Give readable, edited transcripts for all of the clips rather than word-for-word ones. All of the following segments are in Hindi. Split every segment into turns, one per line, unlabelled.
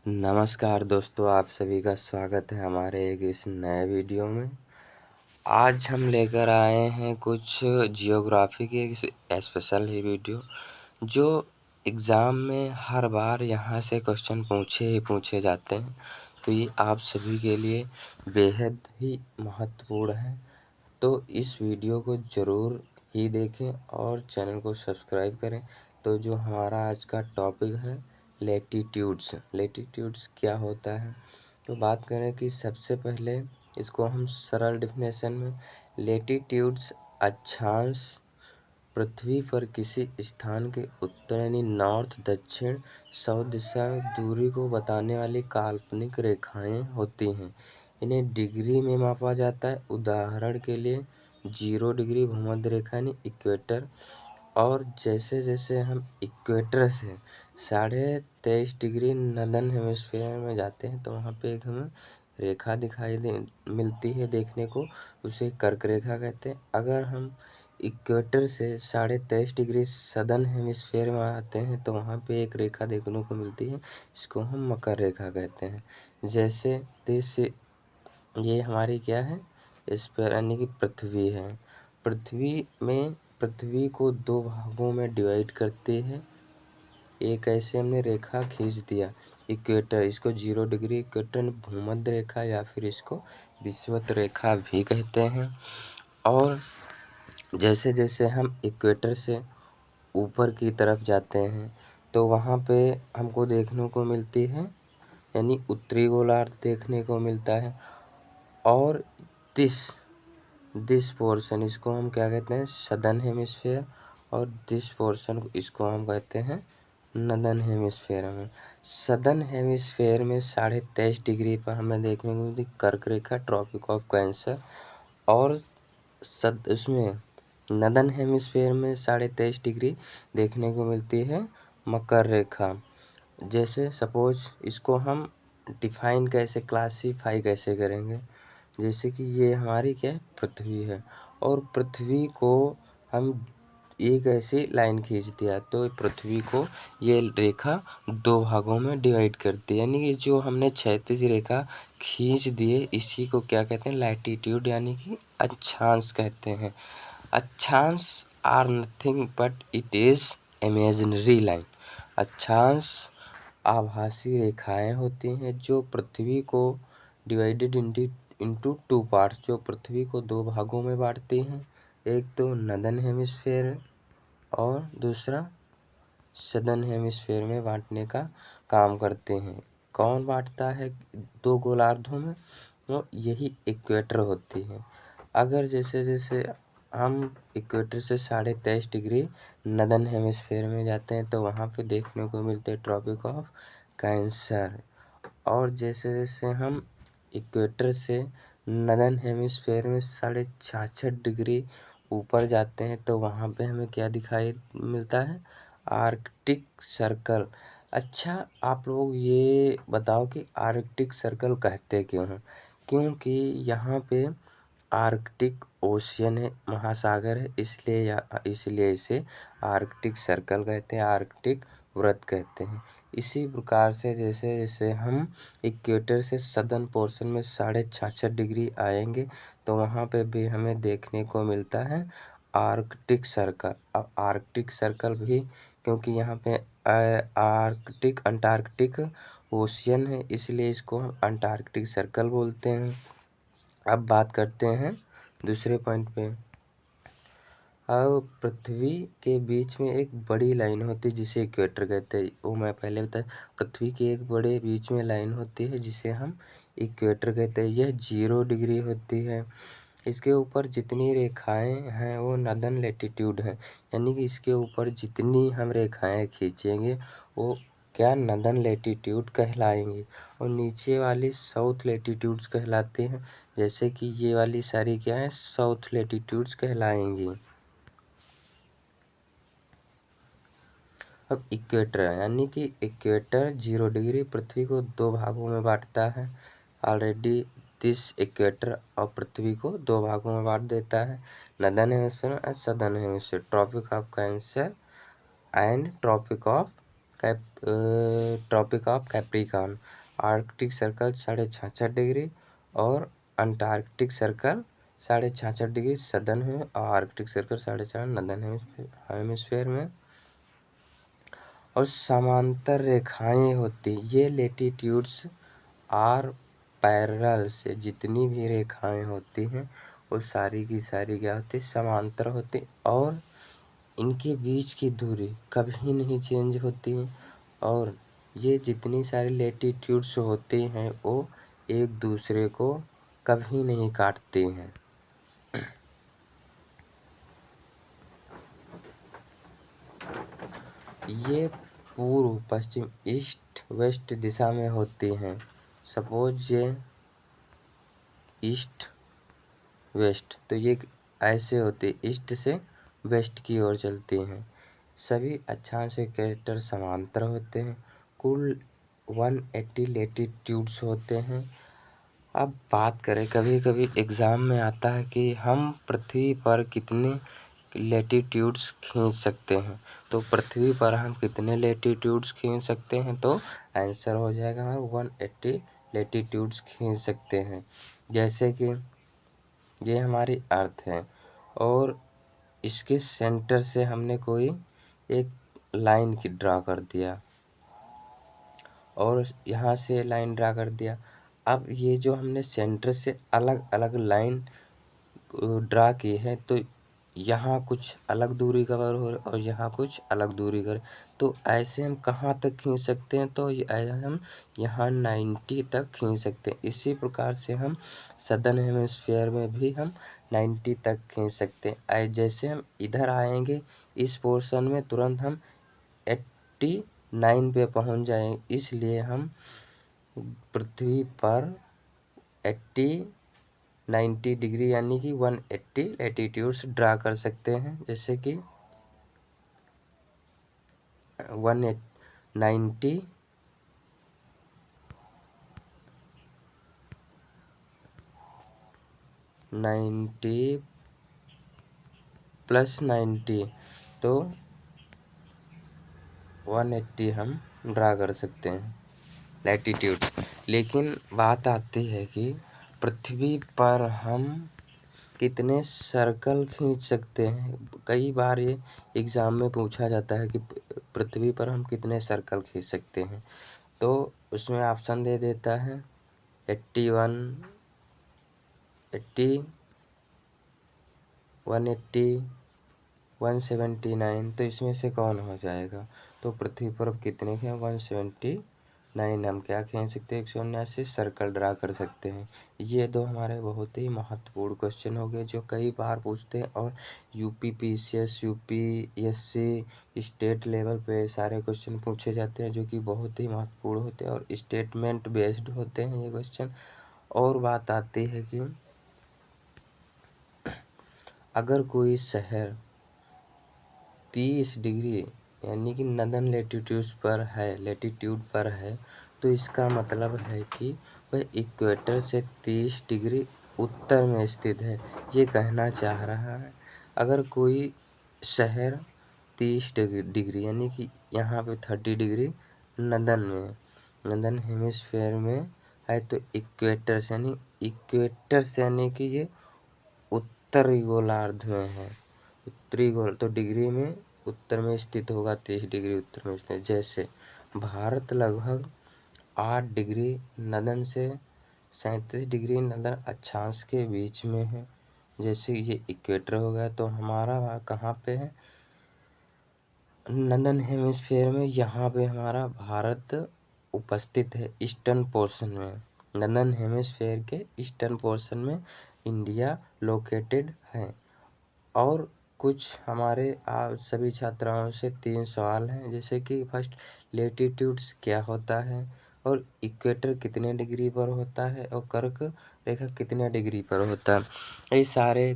नमस्कार दोस्तों, आप सभी का स्वागत है हमारे एक इस नए वीडियो में। आज हम लेकर आए हैं कुछ जियोग्राफी की एक स्पेशल ही वीडियो, जो एग्ज़ाम में हर बार यहाँ से क्वेश्चन पूछे ही पूछे जाते हैं। तो ये आप सभी के लिए बेहद ही महत्वपूर्ण है। तो इस वीडियो को ज़रूर ही देखें और चैनल को सब्सक्राइब करें। तो जो हमारा आज का टॉपिक है लेटीट्यूड्स क्या होता है। तो बात करें कि सबसे पहले इसको हम सरल डेफिनेशन में, लेटीट्यूड्स अक्षांश पृथ्वी पर किसी स्थान के उत्तर यानी नॉर्थ दक्षिण 100 दिशा दूरी को बताने वाली काल्पनिक रेखाएं होती हैं। इन्हें डिग्री में मापा जाता है। उदाहरण के लिए 0 डिग्री भूमध्य रेखा यानी इक्वेटर। और जैसे जैसे हम इक्वेटर से 23.5 डिग्री नदन हेमिस्फीयर में जाते हैं तो वहाँ पे एक हमें रेखा दिखाई मिलती है देखने को, उसे कर्क रेखा कहते हैं। अगर हम इक्वेटर से 23.5 डिग्री सदर्न हेमिस्फीयर में आते हैं तो वहाँ पे एक रेखा देखने को मिलती है, इसको हम मकर रेखा कहते हैं। जैसे ये हमारी क्या है, इस पर यानी कि पृथ्वी है। पृथ्वी को 2 भागों में डिवाइड करती है। एक ऐसे हमने रेखा खींच दिया इक्वेटर, इसको 0 डिग्री इक्वेटर भूमध्य रेखा या फिर इसको विषुवत रेखा भी कहते हैं। और जैसे जैसे हम इक्वेटर से ऊपर की तरफ जाते हैं तो वहाँ पे हमको देखने को मिलती है यानी उत्तरी गोलार्ध देखने को मिलता है। और दिस पोर्शन इसको हम क्या कहते हैं, सदर्न हेमिस्फीयर। और दिस पोर्शन इसको हम कहते हैं नदन हेमिस्फीयर में। सदर्न हेमिस्फीयर में 23.5 डिग्री पर हमें देखने को मिलती कर्क रेखा, ट्रॉपिक ऑफ कैंसर। और उसमें नदन हेमिस्फीयर में 23.5 डिग्री देखने को मिलती है मकर रेखा। जैसे सपोज इसको हम डिफाइन कैसे, क्लासीफाई कैसे करेंगे, जैसे कि ये हमारी क्या है, पृथ्वी है। और पृथ्वी को हम एक ऐसी लाइन खींच दिया तो पृथ्वी को ये रेखा 2 भागों में डिवाइड करती है, यानी कि जो हमने क्षैतिज रेखा खींच दिए इसी को क्या कहते हैं, लैटिट्यूड यानी कि अक्षांश कहते हैं। अक्षांश are nothing but it is imaginary line. अक्षांश आभासी रेखाएं होती हैं जो पृथ्वी को डिवाइडेड इंटू 2 पार्ट्स, जो पृथ्वी को 2 भागों में बांटती हैं। एक तो नदन हेमिस्फीयर और दूसरा सदर्न हेमिस्फीयर में बांटने का काम करते हैं। कौन बांटता है 2 गोलार्धों में, तो यही इक्वेटर होती है। अगर जैसे जैसे हम इक्वेटर से 23.5 डिग्री नदन हेमिस्फीयर में जाते हैं तो वहाँ पे देखने को मिलते हैं ट्रॉपिक ऑफ कैंसर। और जैसे जैसे हम इक्वेटर से नदन हेमिस्फीयर में 66.5 डिग्री ऊपर जाते हैं तो वहाँ पे हमें क्या दिखाई मिलता है, आर्कटिक सर्कल। अच्छा, आप लोग ये बताओ कि आर्कटिक सर्कल कहते क्यों हैं। क्योंकि यहाँ पे आर्कटिक ओशियन है, महासागर है, इसलिए इसे आर्कटिक सर्कल कहते हैं, आर्कटिक वृत्त कहते हैं। इसी प्रकार से जैसे जैसे हम इक्वेटर से सदर्न पोर्शन में 66.5 डिग्री आएंगे तो वहाँ पे भी हमें देखने को मिलता है आर्कटिक सर्कल। अब आर्कटिक सर्कल भी क्योंकि यहाँ पे आर्कटिक अंटार्कटिक ओशियन है इसलिए इसको हम अंटार्कटिक सर्कल बोलते हैं। अब बात करते हैं दूसरे पॉइंट पे। अब पृथ्वी के बीच में एक बड़ी लाइन होती है जिसे इक्वेटर कहते हैं, वो मैं पहले बताया। पृथ्वी के एक बड़े बीच में लाइन होती है जिसे हम इक्वेटर कहते हैं। यह 0 डिग्री होती है। इसके ऊपर जितनी रेखाएं हैं वो नदन लैटिट्यूड है, यानी कि इसके ऊपर जितनी हम रेखाएं खींचेंगे वो क्या, नदन लैटिट्यूड कहलाएंगी। और नीचे वाली साउथ लैटिट्यूड्स कहलाते हैं, जैसे कि ये वाली सारी क्या है, साउथ लैटिट्यूड्स कहलाएंगी। अब इक्वेटर यानी कि इक्वेटर 0 डिग्री पृथ्वी को 2 भागों में बांटता है। ऑलरेडी दिस इक्वेटर और पृथ्वी को 2 भागों में बांट देता है, नदन हेमिस्फीयर और southern hemisphere, tropic of cancer and tropic of tropic of capricorn. Arctic circle 66.5 degree और अंटार्कटिक सर्कल 66.5 डिग्री सदर्न में और आर्कटिक सर्कल 4.5 नदर्न हेमिस्फीयर में। और समांतर रेखाएं होती, ये लेटीट्यूड्स आर पैरेलल से जितनी भी रेखाएं होती हैं वो सारी की सारी क्या होती, समांतर होती और इनके बीच की दूरी कभी नहीं चेंज होती है। और ये जितनी सारी लेटीट्यूड्स होती हैं वो एक दूसरे को कभी नहीं काटती हैं। ये पूर्व पश्चिम ईस्ट वेस्ट दिशा में होती हैं। सपोज ये ईस्ट वेस्ट, तो ये ऐसे होती, ईस्ट से वेस्ट की ओर चलती हैं। सभी अक्षांश के कैरेक्टर समांतर होते हैं। कुल 180 लेटीट्यूड्स होते हैं। अब बात करें, कभी कभी एग्ज़ाम में आता है कि हम पृथ्वी पर कितने लेटीट्यूड्स खींच सकते हैं। तो पृथ्वी पर हम कितने लेटीट्यूड्स खींच सकते हैं, तो आंसर हो जाएगा हमारा 180 लेटीट्यूड्स खींच सकते हैं। जैसे कि ये हमारी अर्थ है और इसके सेंटर से हमने कोई एक लाइन की ड्रा कर दिया और यहाँ से लाइन ड्रा कर दिया। अब ये जो हमने सेंटर से अलग अलग लाइन ड्रा की है, तो यहाँ कुछ अलग दूरी कवर हो और यहाँ कुछ अलग दूरी कर, तो ऐसे हम कहाँ तक खींच सकते हैं, तो हम यहाँ 90 तक खींच सकते हैं। इसी प्रकार से हम सदर्न हेमिस्फीयर में भी हम 90 तक खींच सकते हैं। जैसे हम इधर आएंगे इस पोर्शन में तुरंत हम 89 पे पहुँच जाएंगे, इसलिए हम पृथ्वी पर 90 डिग्री यानी कि 180 लेटीट्यूड्स ड्रा कर सकते हैं। जैसे कि 90 प्लस 90 तो 180 हम ड्रा कर सकते हैं लैटिट्यूड। लेकिन बात आती है कि पृथ्वी पर हम कितने सर्कल खींच सकते हैं। कई बार ये एग्ज़ाम में पूछा जाता है कि पृथ्वी पर हम कितने सर्कल खींच सकते हैं, तो उसमें ऑप्शन दे देता है 81, 80, 180, 179। तो इसमें से कौन हो जाएगा, तो पृथ्वी पर अब कितने के 179 हम क्या खींच सकते हैं, 179 सर्कल ड्रा कर सकते हैं। ये दो हमारे बहुत ही महत्वपूर्ण क्वेश्चन हो गए जो कई बार पूछते हैं और UPPCS UPSC स्टेट लेवल पे सारे क्वेश्चन पूछे जाते हैं जो कि बहुत ही महत्वपूर्ण होते हैं और स्टेटमेंट बेस्ड होते हैं ये क्वेश्चन। और बात आती है कि अगर कोई शहर 30 डिग्री यानी कि नदर्न लेटीट्यूड पर है, तो इसका मतलब है कि वह इक्वेटर से 30 डिग्री उत्तर में स्थित है, ये कहना चाह रहा है। अगर कोई शहर 30 डिग्री यानी कि यहाँ पे 30 डिग्री नदर्न हेमिस्फीयर में है, तो इक्वेटर से यानी कि ये उत्तरी गोलार्ध में है, उत्तरी गोल तो डिग्री में उत्तर में स्थित होगा, 30 डिग्री उत्तर में स्थित। जैसे भारत लगभग 8 डिग्री नदन से 37 डिग्री नदन अक्षांश के बीच में है। जैसे ये इक्वेटर हो गया, तो हमारा कहाँ पे है, नदन हेमिस्फीयर में। यहाँ पे हमारा भारत उपस्थित है ईस्टर्न पोर्शन में। नदन हेमिस्फीयर के ईस्टर्न पोर्शन में इंडिया लोकेटेड है। और कुछ हमारे आप सभी छात्राओं से 3 सवाल हैं, जैसे कि फर्स्ट लेटीट्यूड्स क्या होता है और इक्वेटर कितने डिग्री पर होता है और कर्क रेखा कितने डिग्री पर होता है। ये सारे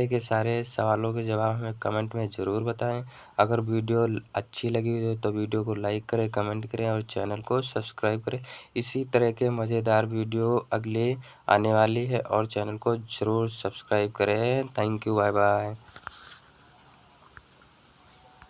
के सारे सवालों के जवाब हमें कमेंट में ज़रूर बताएं। अगर वीडियो अच्छी लगी हो तो वीडियो को लाइक करें, कमेंट करें और चैनल को सब्सक्राइब करें। इसी तरह के मज़ेदार वीडियो अगले आने वाली है और चैनल को ज़रूर सब्सक्राइब करें। Thank you, bye bye.